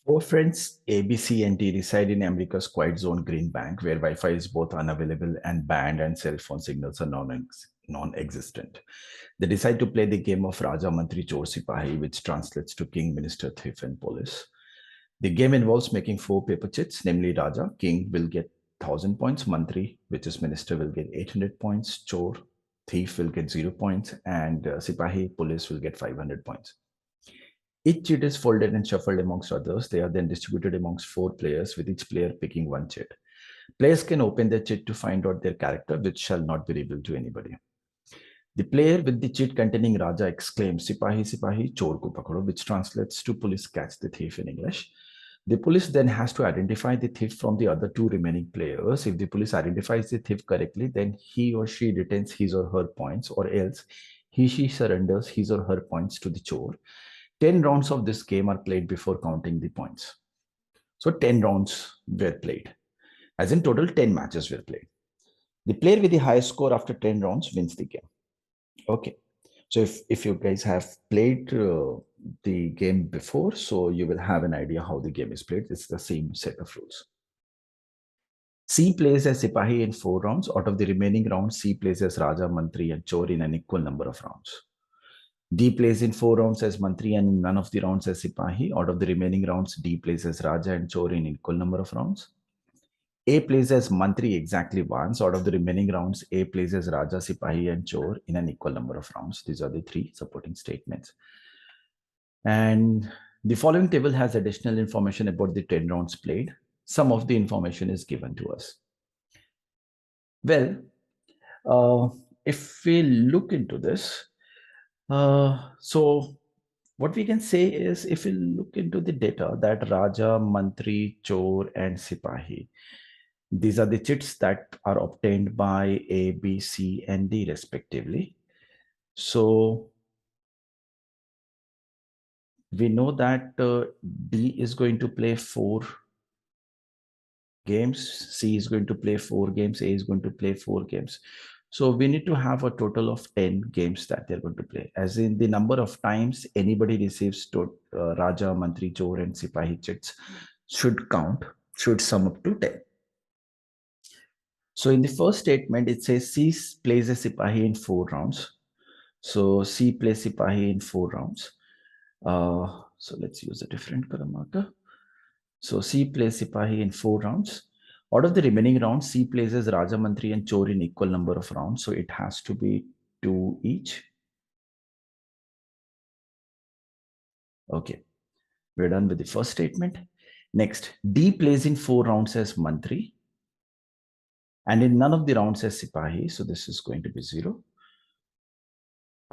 Our friends A, B, C, and D reside in America's quiet zone Green Bank, where Wi-Fi is both unavailable and banned and cell phone signals are non-existent. They decide to play the game of Raja Mantri Chor Sipahi, which translates to King, Minister, Thief, and Police. The game involves making 4 paper chits, namely Raja, King will get 1000 points, Mantri, which is Minister, will get 800 points, Chor, Thief will get 0 points, and Sipahi, Police will get 500 points. Each chit is folded and shuffled amongst others. They are then distributed amongst 4 players, with each player picking 1 chit. Players can open their chit to find out their character, which shall not be revealed to anybody. The player with the chit containing Raja exclaims, Sipahi, Sipahi, Chor ko pakdo, which translates to police catch the thief in English. The police then has to identify the thief from the other 2 remaining players. If the police identifies the thief correctly, then he or she retains his or her points, or else she surrenders his or her points to the chor. 10 rounds of this game are played before counting the points. So 10 rounds were played. As in total, 10 matches were played. The player with the highest score after 10 rounds wins the game. Okay. So if you guys have played the game before, so you will have an idea how the game is played. It's the same set of rules. C plays as Sipahi in 4 rounds. Out of the remaining rounds, C plays as Raja, Mantri, and Chor in an equal number of rounds. D plays in 4 rounds as Mantri and in none of the rounds as Sipahi. Out of the remaining rounds, D plays as Raja and Chor in equal number of rounds. A plays as Mantri exactly once. Out of the remaining rounds, A plays as Raja, Sipahi, and Chor in an equal number of rounds. These are the 3 supporting statements. And the following table has additional information about the 10 rounds played. Some of the information is given to us. Well, if we look into this, so what we can say is, if we look into the data, that Raja, Mantri, Chor, and Sipahi, these are the chits that are obtained by A, B, C, and D respectively. So we know that D is going to play 4 games, C is going to play 4 games, A is going to play 4 games. So we need to have a total of 10 games that they're going to play, as in the number of times anybody receives Raja, Mantri, Chor, and Sipahi chits should sum up to 10. So in the first statement, it says C plays a Sipahi in 4 rounds. So C plays Sipahi in 4 rounds. So let's use a different color marker. So C plays Sipahi in 4 rounds. Out of the remaining rounds, C places Raja, Mantri, and Chor in equal number of rounds. So it has to be 2 each. Okay, we're done with the first statement. Next, D plays in 4 rounds as Mantri, and in none of the rounds as Sipahi. So this is going to be 0.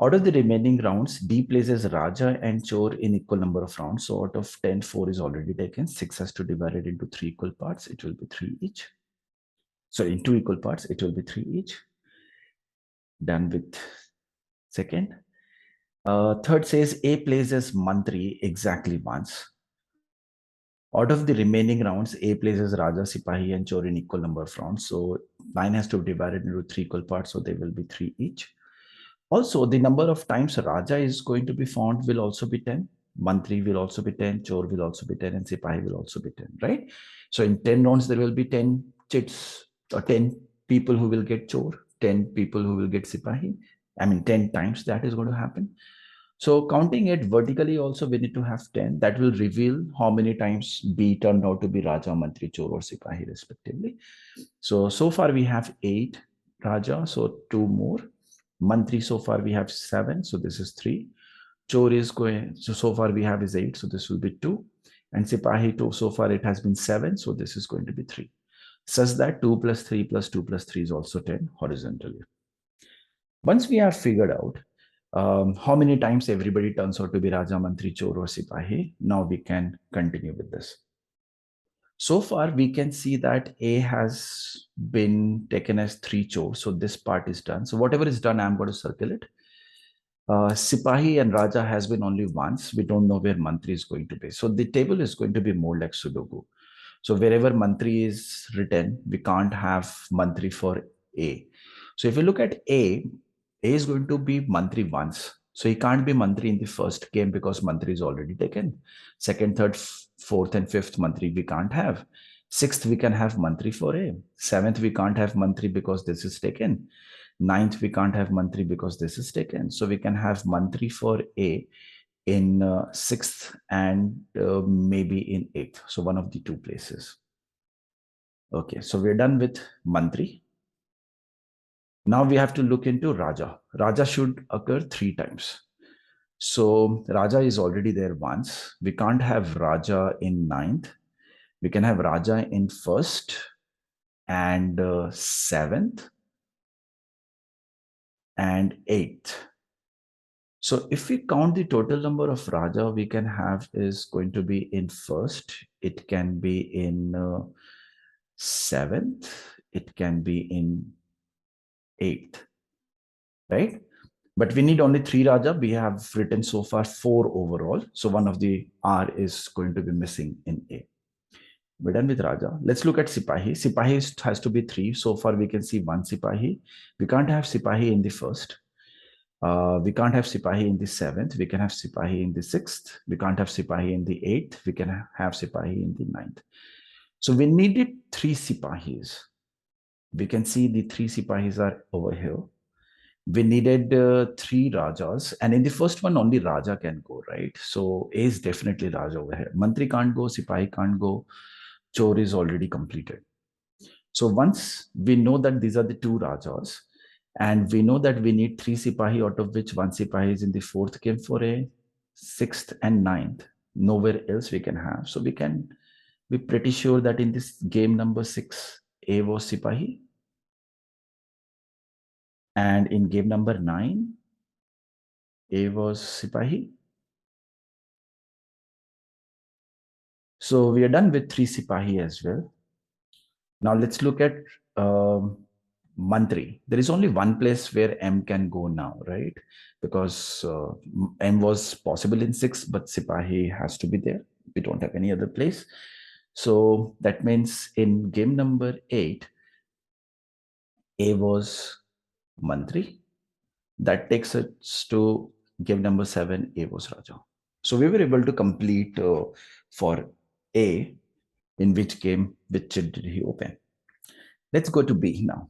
Out of the remaining rounds, D places Raja and Chor in equal number of rounds. So out of 10, 4 is already taken. 6 has to divide it into 3 equal parts. It will be 3 each. So in 2 equal parts, it will be 3 each. Done with second. Third says A plays as Mantri exactly once. Out of the remaining rounds, A plays as Raja, Sipahi, and Chor in equal number of rounds. So 9 has to be divided into 3 equal parts. So they will be 3 each. Also, the number of times Raja is going to be found will also be 10. Mantri will also be 10. Chor will also be 10. And Sipahi will also be 10, right? So in 10 rounds, there will be 10 chits, or 10 people who will get Chor, 10 people who will get Sipahi. I mean, 10 times that is going to happen. So counting it vertically also, we need to have 10. That will reveal how many times B turned out to be Raja, Mantri, Chor, or Sipahi respectively. So far we have 8 Raja, so 2 more. Mantri, so far we have 7, so this is 3. Chor is going, so far we have is 8, so this will be 2. And Sipahi, so far it has been 7, so this is going to be 3. Such that 2 plus 3 plus 2 plus 3 is also 10 horizontally. Once we have figured out how many times everybody turns out to be Raja, Mantri, Chor, or Sipahi, now we can continue with this. So far, we can see that A has been taken as 3 chores. So this part is done. So whatever is done, I'm going to circle it. Sipahi and Raja has been only once. We don't know where Mantri is going to be. So the table is going to be more like Sudoku. So wherever Mantri is written, we can't have Mantri for A. So if you look at A is going to be Mantri once. So he can't be Mantri in the first game because Mantri is already taken. Second, third, fourth and fifth mantri we can't have. Sixth, we can have mantri for A. Seventh, we can't have mantri because this is taken. Ninth, we can't have mantri because this is taken. So we can have mantri for A in sixth and maybe in eighth. So one of the two places. Okay, so we're done with mantri. Now we have to look into Raja. Raja should occur 3 times. So Raja is already there once. We can't have Raja in ninth. We can have Raja in first and seventh and eighth. So if we count the total number of Raja we can have is going to be in first. It can be in seventh. It can be in eighth, right? But we need only 3 Raja. We have written so far 4 overall. So one of the R is going to be missing in A. We're done with Raja. Let's look at Sipahi. Sipahi has to be 3. So far we can see 1 Sipahi. We can't have Sipahi in the first. We can't have Sipahi in the 7th. We can have Sipahi in the 6th. We can't have Sipahi in the 8th. We can have Sipahi in the 9th. So we needed 3 Sipahis. We can see the 3 Sipahis are over here. We needed 3 Rajas, and in the first one only Raja can go, right? So A is definitely Raja over here. Mantri can't go, Sipahi can't go, Chor is already completed. So once we know that these are the 2 Rajas, and we know that we need 3 Sipahi, out of which 1 Sipahi is in the 4th game for A, 6th and 9th, nowhere else we can have. So we can be pretty sure that in this game number 6, A was Sipahi. And in game number 9, A was Sipahi. So we are done with 3 Sipahi as well. Now let's look at Mantri. There is only one place where M can go now, right? Because M was possible in 6, but Sipahi has to be there. We don't have any other place. So that means in game number 8, A was Mantri. That takes us to game number 7, A was Raja. So we were able to complete for A, in which game, which chit did he open. Let's go to B now.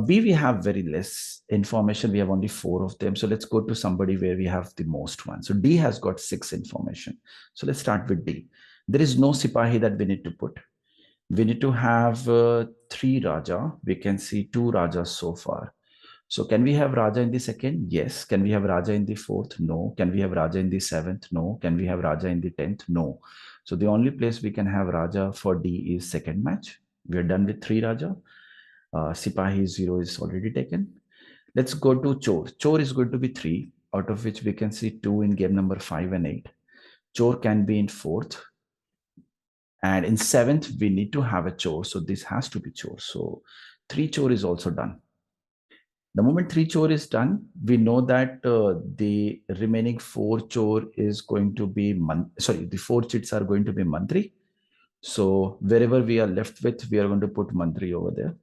B, we have very less information. We have only 4 of them. So let's go to somebody where we have the most one. So D has got 6 information. So let's start with D. There is no Sipahi that we need to put. We need to have 3 Raja. We can see 2 Rajas so far. So can we have Raja in the 2nd? Yes. Can we have Raja in the 4th? No. Can we have Raja in the 7th? No. Can we have Raja in the 10th? No. So the only place we can have Raja for D is 2nd match. We are done with 3 Raja. Sipahi 0 is already taken. Let's go to Chor. Chor is going to be 3, out of which we can see 2 in game number 5 and 8. Chor can be in 4th. And in 7th, we need to have a Chor. So this has to be Chor. So 3 Chor is also done. The moment 3 Chor is done, we know that the remaining 4 Chor is going to be, the 4 chits are going to be Mantri. So wherever we are left with, we are going to put Mantri over there.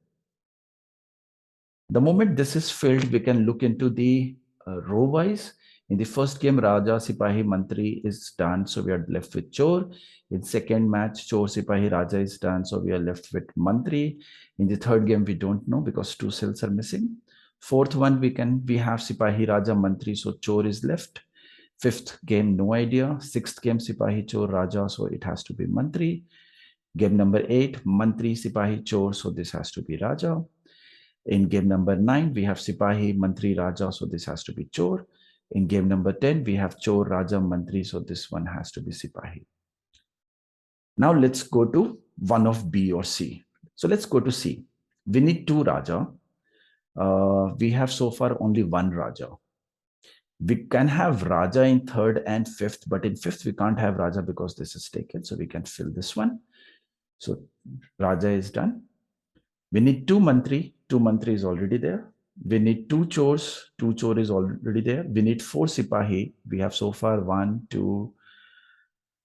The moment this is filled, we can look into the row wise. In the first game, Raja, Sipahi, Mantri is done. So we are left with Chor. In second match, Chor, Sipahi, Raja is done. So we are left with Mantri. In the third game, we don't know because 2 cells are missing. Fourth one, we have Sipahi, Raja, Mantri. So Chor is left. Fifth game, no idea. Sixth game, Sipahi, Chor, Raja. So it has to be Mantri. Game number 8, Mantri, Sipahi, Chor. So this has to be Raja. In game number 9, we have Sipahi, Mantri, Raja. So this has to be Chor. In game number 10, we have Chor, Raja, Mantri. So this one has to be Sipahi. Now let's go to one of B or C. So let's go to C. We need 2 Raja. We have so far only 1 Raja. We can have Raja in 3rd and 5th, but in 5th, we can't have Raja because this is taken. So we can fill this one. So Raja is done. We need 2 Mantri. 2 Mantri is already there. We need 2 Chors. 2 Chor is already there. We need 4 Sipahi. We have so far 1, 2,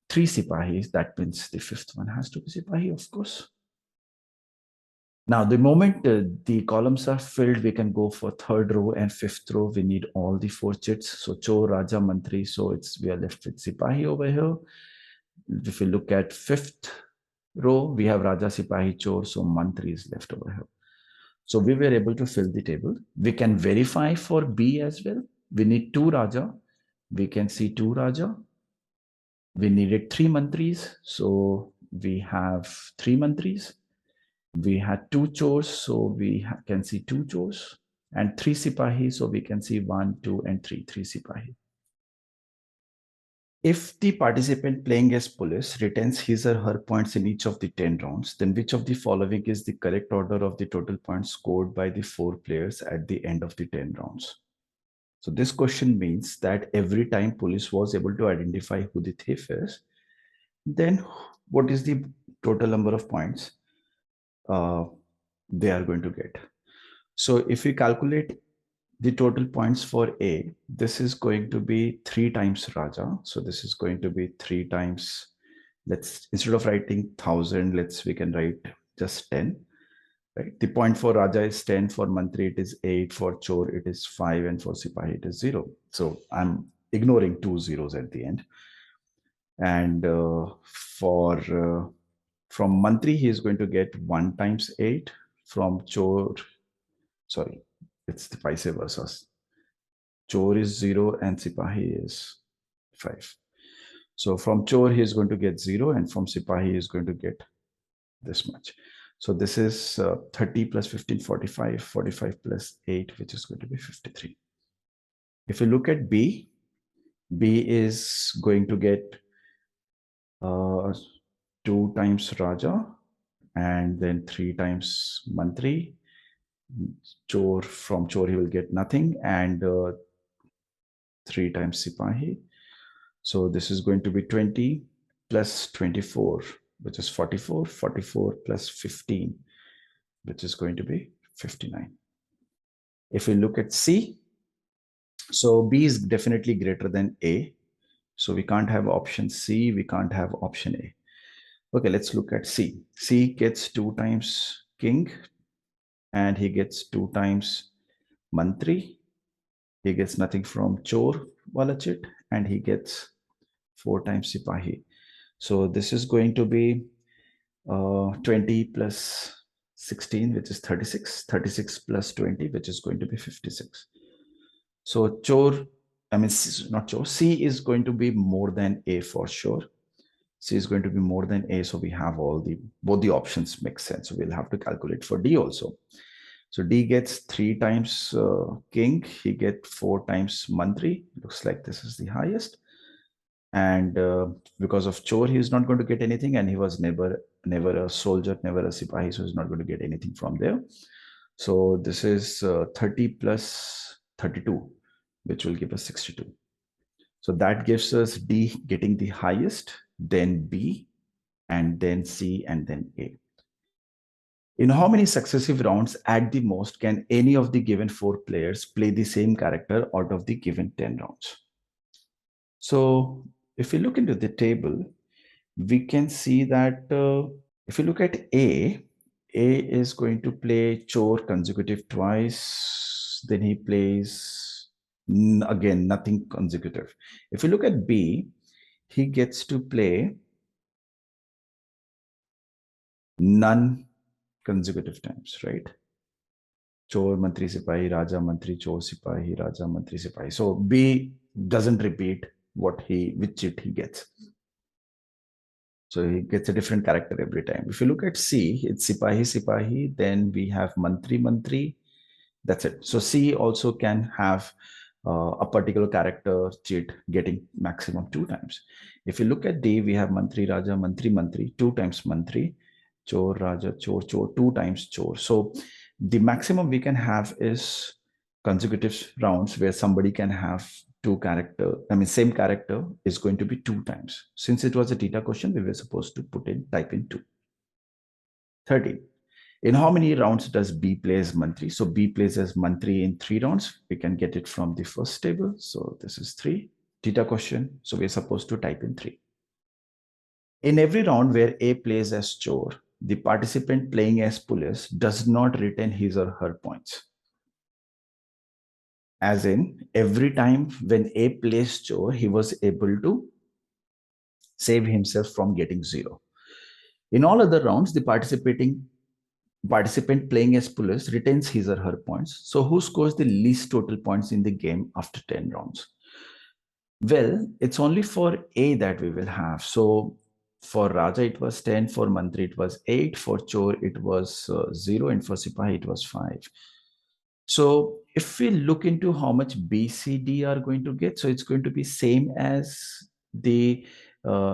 3 Sipahis. That means the 5th one has to be Sipahi, of course. Now, the moment the columns are filled, we can go for 3rd row and 5th row. We need all the 4 chits. So Chor, Raja, Mantri. So we are left with Sipahi over here. if you look at fifth row, we have Raja, Sipahi, Chor, so Mantri is left over here. So we were able to fill the table. We can verify for B as well. We need 2 Raja. We can see 2 Raja. We needed 3 Mantris. So we have 3 Mantris. We had 2 Chors. So we can see 2 Chors. And 3 Sipahi. So we can see 1, 2, and 3. 3 Sipahi. If the participant playing as police retains his or her points in each of the 10 rounds, then which of the following is the correct order of the total points scored by the 4 players at the end of the 10 rounds? So this question means that every time police was able to identify who the thief is, then what is the total number of points they are going to get? So if we calculate the total points for A, this is going to be 3 times Raja. So this is going to be 3 times, let's, instead of writing 1000, we can write just 10, right? The point for Raja is 10, for Mantri it is 8, for Chor it is 5, and for Sipahi it is 0. So I'm ignoring 2 zeros at the end. And from Mantri, he is going to get 1 times 8. From Chor, sorry, it's the vice versa. Chor is 0 and Sipahi is 5. So from Chor, he is going to get 0, and from Sipahi, he is going to get this much. So this is 30 plus 15, 45, 45 plus 8, which is going to be 53. If you look at B, B is going to get 2 times Raja, and then 3 times Mantri. Chor, from Chor, he will get nothing, and 3 times Sipahi. So this is going to be 20 plus 24, which is 44, 44 plus 15, which is going to be 59. If we look at C, so B is definitely greater than A. So we can't have option C, we can't have option A. Okay, let's look at C. C gets 2 times King, and he gets 2 times Mantri. He gets nothing from Chor Walachit, and he gets 4 times Sipahi. So this is going to be 20 plus 16, which is 36, 36 plus 20, which is going to be 56. So Chor, I mean, not Chor, C is going to be more than A for sure. C is going to be more than A. So we have both the options make sense. So we'll have to calculate for D also. So D gets 3 times King. He gets 4 times Mantri. Looks like this is the highest. And because of Chor, he is not going to get anything. And he was never a soldier, never a Sipahi. So he's not going to get anything from there. So this is 30 plus 32, which will give us 62. So that gives us D getting the highest, then B, and then C, and then A. In how many successive rounds at the most can any of the given 4 players play the same character out of the given 10 rounds? So if we look into the table, we can see that if you look at A is going to play Chor consecutive twice, then he plays again nothing consecutive. If you look at B, he gets to play none consecutive times, right? Chor, Mantri, Sipahi, Raja, Mantri, Chor, Sipahi, Raja, Mantri, Sipahi. So B doesn't repeat which it he gets. So he gets a different character every time. If you look at C, it's Sipahi, Sipahi. Then we have Mantri, Mantri. That's it. So C also can have a particular character cheat getting maximum 2 times. If you look at D, we have Mantri, Raja, Mantri, Mantri, 2 times Mantri, Chor, Raja, Chor, Chor, 2 times Chor. So the maximum we can have is consecutive rounds where somebody can have 2 character, same character is going to be 2 times. Since it was a theta question, we were supposed to type in 2. 13. In how many rounds does B play as Mantri? So B plays as Mantri in 3 rounds. We can get it from the first table. So this is 3. Theta question. So we're supposed to type in 3. In every round where A plays as Chor, the participant playing as police does not retain his or her points. As in, every time when A plays Chor, he was able to save himself from getting 0. In all other rounds, the participant playing as police retains his or her points. So who scores the least total points in the game after 10 rounds? Well, it's only for A that we will have. So for Raja, it was 10. For Mantri, it was 8. For Chor, it was 0. And for Sipahi, it was 5. So if we look into how much B, C, D are going to get, so it's going to be same as the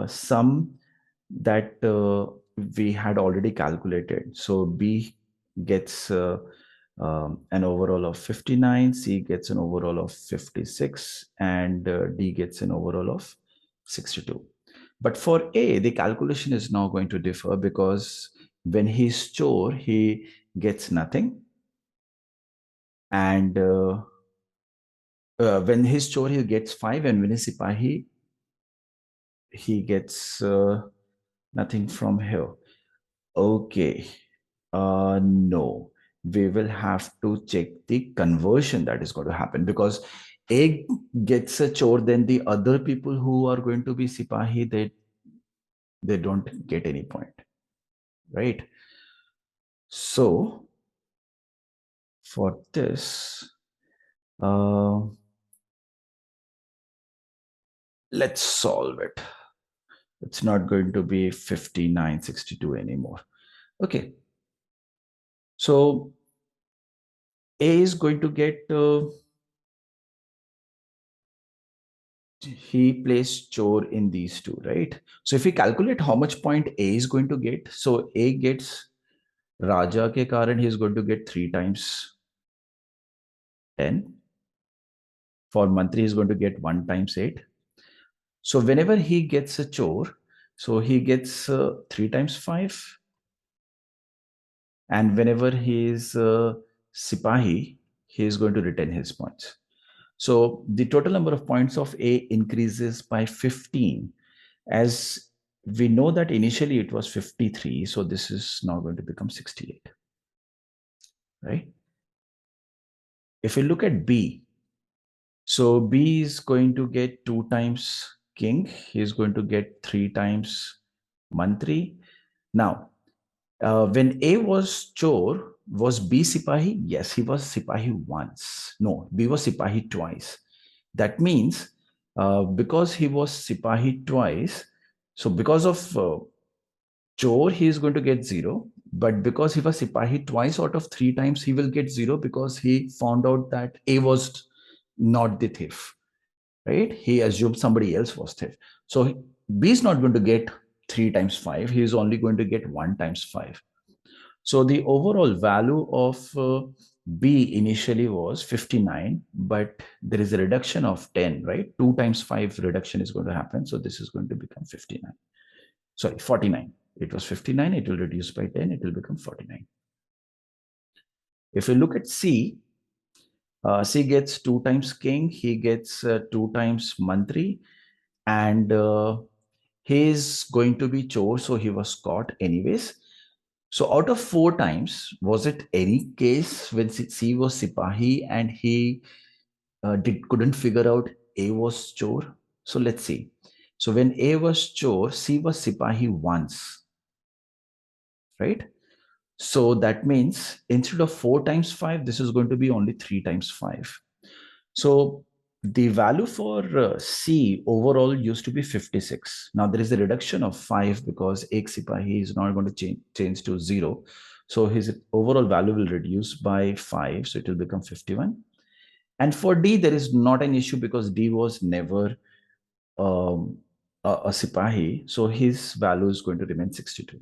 sum that we had already calculated. So B gets an overall of 59, C gets an overall of 56, and D gets an overall of 62. But for A, the calculation is now going to differ because when he's Chor, he gets nothing. And when he's Chor, he gets 5, and when he's Sipahi, he gets nothing from here. Okay. No, we will have to check the conversion that is going to happen, because A gets a Chor, then the other people who are going to be Sipahi, they don't get any point, right? So for this, let's solve it. It's not going to be 5962 anymore. Okay. So A is going to get, he plays Chor in these two, right? So if we calculate how much point A is going to get, so A gets Raja ke karan, he is going to get 3 times 10. For Mantri, he is going to get 1 times 8. So whenever he gets a Chor, so he gets 3 times 5. And whenever he is Sipahi, he is going to retain his points. So the total number of points of A increases by 15. As we know that initially it was 53, so this is now going to become 68, right? If we look at B, so B is going to get 2 times king. He is going to get 3 times Mantri. Now, when A was Chor, was B Sipahi? Yes, he was Sipahi once. No, B was Sipahi twice. That means because he was Sipahi twice, so because of Chor, he is going to get 0. But because he was Sipahi twice out of 3 times, he will get 0 because he found out that A was not the thief, right? He assumed somebody else was thief. So B is not going to get 3 times 5. He is only going to get 1 times 5. So the overall value of B initially was 59, but there is a reduction of 10, right? 2 times 5 reduction is going to happen. So this is going to become 59. Sorry, 49. It was 59. It will reduce by 10. It will become 49. If we look at C, C gets 2 times king. He gets 2 times Mantri. And he is going to be Chor. So he was caught anyways. So out of 4 times, was it any case when C was Sipahi and he couldn't figure out A was Chor? So let's see. So when A was Chor, C was Sipahi once, right? So that means instead of 4 times 5, this is going to be only 3 times 5. So the value for C overall used to be 56. Now there is a reduction of 5 because Ek Sipahi is not going to change to 0. So his overall value will reduce by 5. So it will become 51. And for D, there is not an issue because D was never a Sipahi. So his value is going to remain 62.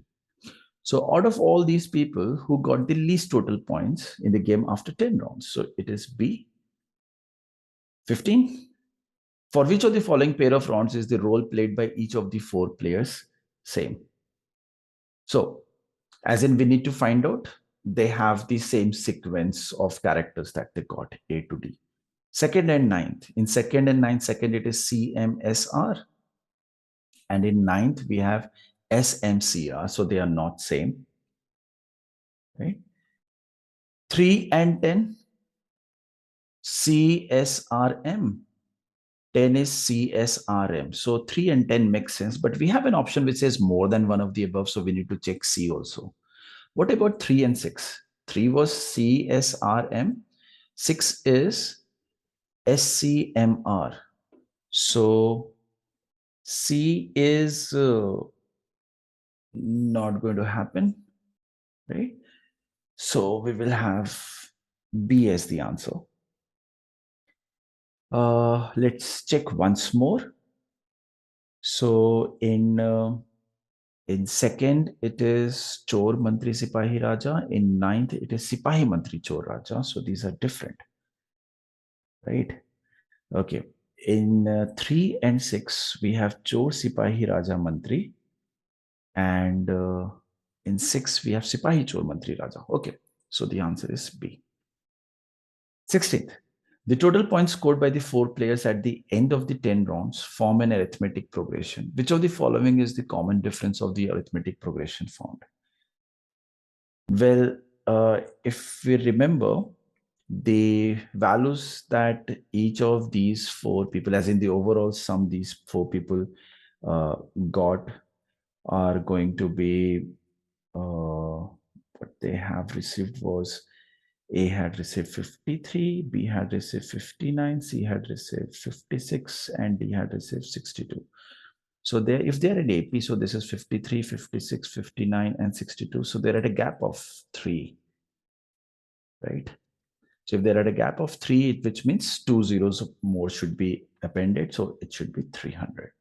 So out of all these people who got the least total points in the game after 10 rounds, so it is B, 15. For which of the following pair of rounds is the role played by each of the 4 players same? So, as in we need to find out, they have the same sequence of characters that they got, A to D. Second and ninth. In second and ninth, second it is CMSR. And in ninth, we have SMCR. So they are not same. Right? 3 and 10, CSRM. 10 is CSRM. So 3 and 10 makes sense, but we have an option which says more than one of the above. So we need to check C also. What about 3 and 6? 3 was CSRM. 6 is SCMR. So C is not going to happen, right? So we will have B as the answer. Let's check once more. So in second, it is Chor Mantri Sipahi Raja. In ninth, it is Sipahi Mantri Chor Raja. So these are different, right? Okay. In 3 and 6, we have Chor Sipahi Raja Mantri. And in 6, we have Sipahi Chor Mantri Raja. Okay. So the answer is B. 16th. The total points scored by the 4 players at the end of the 10 rounds form an arithmetic progression. Which of the following is the common difference of the arithmetic progression found? Well, if we remember, the values that each of these 4 people, as in the overall sum these 4 people got, are going to be what they have received was A had received 53, B had received 59, C had received 56, and D had received 62. So if they're at AP, so this is 53, 56, 59, and 62. So they're at a gap of 3, right? So if they're at a gap of 3, which means 2 zeros more should be appended. So it should be 300.